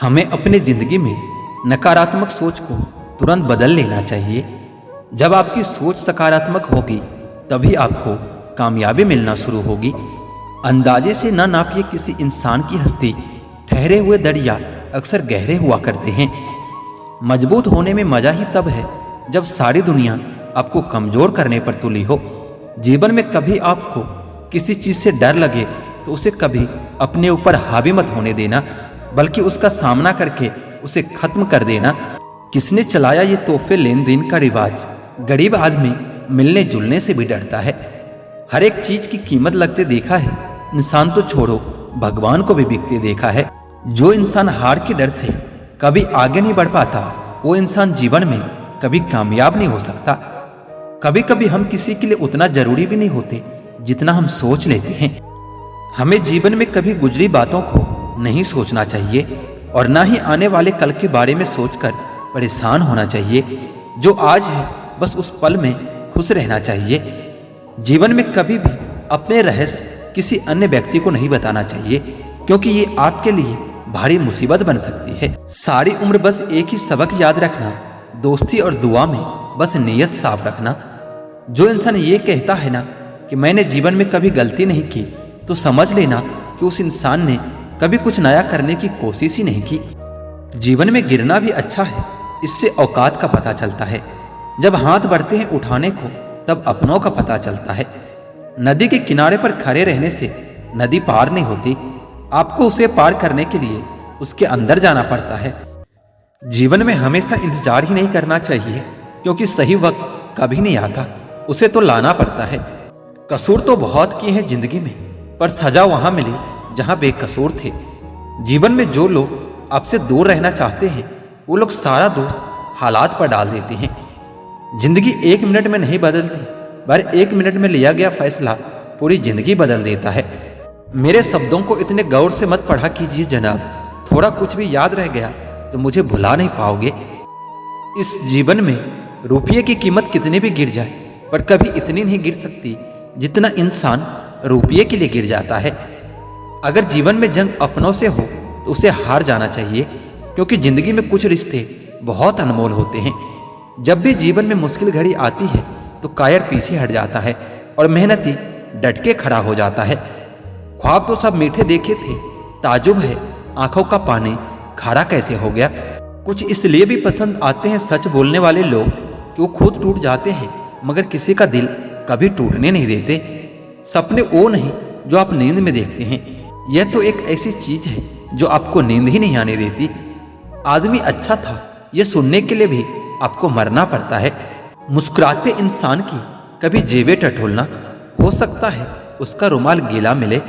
हमें अपनी जिंदगी में नकारात्मक सोच को तुरंत बदल लेना चाहिए। जब आपकी सोच सकारात्मक होगी तभी आपको कामयाबी मिलना शुरू होगी। अंदाजे से न नापिए किसी इंसान की हस्ती, ठहरे हुए दरिया अक्सर गहरे हुआ करते हैं। मजबूत होने में मजा ही तब है जब सारी दुनिया आपको कमजोर करने पर तुली हो। जीवन में कभी आपको किसी चीज से डर लगे तो उसे कभी अपने ऊपर हावी मत होने देना, बल्कि उसका सामना करके उसे खत्म कर देना। किसने चलाया ये तोहफे लेन देन का रिवाज? गरीब आदमी मिलने जुलने से भी डरता है। हर एक चीज की कीमत लगते देखा है, इंसान तो छोड़ो भगवान को भी बिकते देखा है। जो इंसान हार के डर से कभी आगे नहीं बढ़ पाता वो इंसान जीवन में कभी कामयाब नहीं हो सकता। कभी कभी हम किसी के लिए उतना जरूरी भी नहीं होते जितना हम सोच लेते हैं। हमें जीवन में कभी गुजरी बातों को नहीं सोचना चाहिए और ना ही आने वाले कल के बारे में सोचकर परेशान होना चाहिए। जो आज है बस उस पल में खुश रहना चाहिए। जीवन में कभी भी अपने रहस्य किसी अन्य व्यक्ति को नहीं बताना चाहिए, क्योंकि ये आपके लिए भारी मुसीबत बन सकती है। सारी उम्र बस एक ही सबक याद रखना, दोस्ती और दुआ में बस नीयत साफ रखना। जो इंसान ये कहता है ना कि मैंने जीवन में कभी गलती नहीं की, तो समझ लेना कि उस इंसान ने कभी कुछ नया करने की कोशिश ही नहीं की। जीवन में गिरना भी अच्छा है, इससे औकात का पता चलता है। जब हाथ बढ़ते हैं उठाने को तब अपनों का पता चलता है। नदी के किनारे पर खड़े रहने से नदी पार नहीं होती, आपको उसे पार करने के लिए उसके अंदर जाना पड़ता है। जीवन में हमेशा इंतजार ही नहीं करना चाहिए, क्योंकि सही वक्त कभी नहीं आता, उसे तो लाना पड़ता है। कसूर तो बहुत किए हैं जिंदगी में, पर सजा वहां मिली जहां बेकसूर थे। जीवन में जो लोग आपसे दूर रहना चाहते हैं वो लोग सारा दोष हालात पर डाल देते हैं। जिंदगी एक मिनट में नहीं बदलती, पर एक मिनट में लिया गया फैसला पूरी जिंदगी बदल देता है। मेरे शब्दों को इतने गौर से मत पढ़ा कीजिए जनाब, थोड़ा कुछ भी याद रह गया तो मुझे भुला नहीं पाओगे। इस जीवन में रुपये की कीमत कितनी भी गिर जाए, पर कभी इतनी नहीं गिर सकती जितना इंसान रुपये के लिए गिर जाता है। अगर जीवन में जंग अपनों से हो तो उसे हार जाना चाहिए, क्योंकि जिंदगी में कुछ रिश्ते बहुत अनमोल होते हैं। जब भी जीवन में मुश्किल घड़ी आती है तो कायर पीछे हट जाता है और मेहनती डट के खड़ा हो जाता है। ख्वाब तो सब मीठे देखे थे, ताजुब है आंखों का पानी खारा कैसे हो गया। कुछ इसलिए भी पसंद आते हैं सच बोलने वाले लोग कि वो खुद टूट जाते हैं मगर किसी का दिल कभी टूटने नहीं देते। सपने वो नहीं जो आप नींद में देखते हैं, यह तो एक ऐसी चीज है जो आपको नींद ही नहीं आने देती। आदमी अच्छा था यह सुनने के लिए भी आपको मरना पड़ता है। मुस्कुराते इंसान की कभी जेबें टटोलना, हो सकता है उसका रुमाल गीला मिले।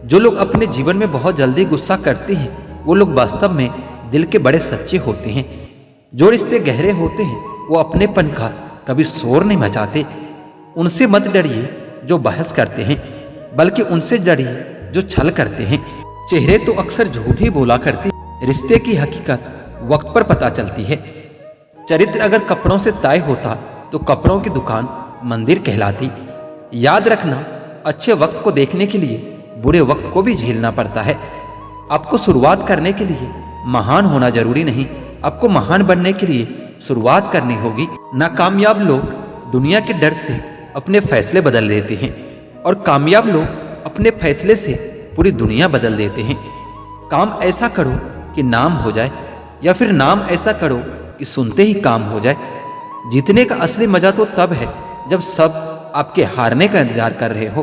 जो लोग अपने जीवन में बहुत जल्दी गुस्सा करते हैं वो लोग वास्तव में दिल के बड़े सच्चे होते हैं। जो रिश्ते गहरे होते हैं वो अपनेपन का कभी शोर नहीं मचाते। उनसे मत डरिए जो बहस करते हैं, बल्कि उनसे डरिए जो छल करते हैं। चेहरे तो अक्सर झूठ ही बोला करते हैं, रिश्ते की हकीकत वक्त पर पता चलती है। चरित्र अगर कपड़ों से तय होता तो कपड़ों की दुकान मंदिर कहलाती। याद रखना, अच्छे वक्त को देखने के लिए बुरे वक्त को भी झेलना पड़ता है। आपको शुरुआत करने के लिए महान होना जरूरी नहीं, आपको महान बनने के लिए शुरुआत करनी होगी। नाकामयाब लोग दुनिया के डर से अपने फैसले बदल देते हैं और कामयाब लोग अपने फैसले से पूरी दुनिया बदल देते हैं। काम ऐसा करो कि नाम हो जाए, या फिर नाम ऐसा करो कि सुनते ही काम हो जाए। जीतने का असली मजा तो तब है जब सब आपके हारने का इंतजार कर रहे हो।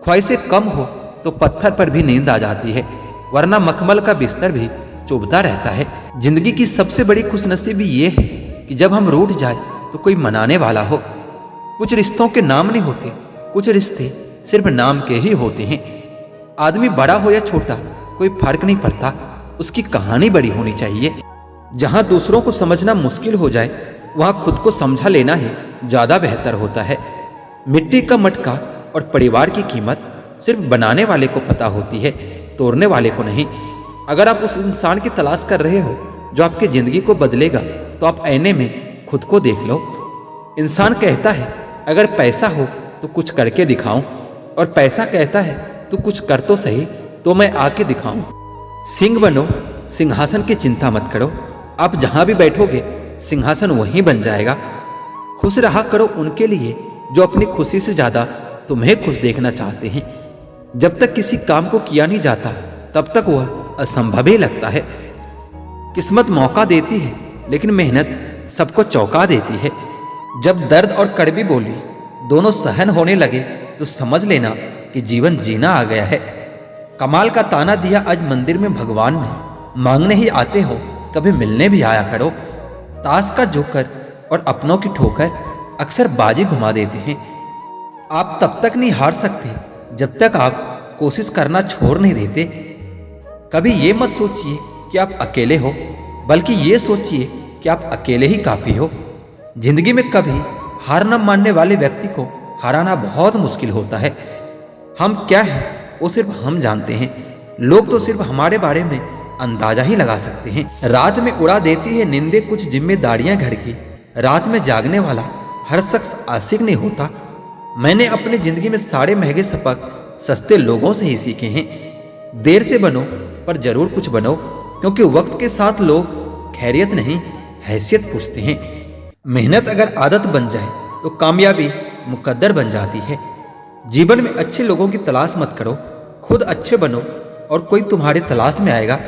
ख्वाहिशें कम हो तो पत्थर पर भी नींद आ जाती है, वरना मखमल का बिस्तर भी चुभता रहता है। जिंदगी की सबसे बड़ी खुशनसीबी ये है कि जब हम रूठ जाए तो कोई मनाने वाला हो। कुछ रिश्तों के नाम नहीं होते, कुछ रिश्ते सिर्फ नाम के ही होते हैं। आदमी बड़ा हो या छोटा कोई फर्क नहीं पड़ता, उसकी कहानी बड़ी होनी चाहिए। जहां दूसरों को समझना मुश्किल हो जाए वहां खुद को समझा लेना ही ज्यादा बेहतर होता है। मिट्टी का मटका और परिवार की कीमत सिर्फ बनाने वाले को पता होती है, तोड़ने वाले को नहीं। अगर आप उस इंसान की तलाश कर रहे हो जो आपकी जिंदगी को बदलेगा, तो आप आईने में खुद को देख लो। इंसान कहता है अगर पैसा हो तो कुछ करके दिखाऊं, और पैसा कहता है तू कुछ कर तो सही तो मैं आके दिखाऊं। सिंह बनो सिंहासन की चिंता मत करो। आप जहां भी बैठोगे सिंहासन वहीं बन जाएगा। खुश रहा करो उनके लिए जो अपनी खुशी से ज्यादा तुम्हें खुश देखना चाहते हैं। जब तक किसी काम को किया नहीं जाता तब तक वह असंभव ही लगता है। किस्मत मौका देती है लेकिन मेहनत सबको चौंका देती है। जब दर्द और कड़वी बोली दोनों सहन होने लगे तो समझ लेना कि जीवन जीना आ गया है। कमाल का ताना दिया आज मंदिर में भगवान ने, मांगने ही आते हो कभी मिलने भी आया करो। ताश का जोकर और अपनों की ठोकर अक्सर बाजी घुमा देते हैं। आप तब तक नहीं हार सकते जब तक आप कोशिश करना छोड़ नहीं देते। कभी ये मत सोचिए कि आप अकेले हो, बल्कि ये सोचिए कि आप अकेले ही काफी हो। जिंदगी में कभी हार न मानने वाले व्यक्ति को हराना बहुत मुश्किल होता है। हम क्या हैं वो सिर्फ हम जानते हैं। लोग तो सिर्फ हमारे बारे में अंदाजा ही लगा सकते हैं। रात में उड़ा देती है नींदें कुछ जिम्मेदारियां घर की। रात में जागने वाला हर शख्स आशिक नहीं होता। मैंने अपनी जिंदगी में सारे महंगे सबक सस्ते लोगों से ही सीखे हैं। देर से बनो पर जरूर कुछ बनो, क्योंकि वक्त के साथ लोग खैरियत नहीं हैसियत पूछते हैं। मेहनत अगर आदत बन जाए तो कामयाबी मुकद्दर बन जाती है। जीवन में अच्छे लोगों की तलाश मत करो, खुद अच्छे बनो और कोई तुम्हारी तलाश में आएगा।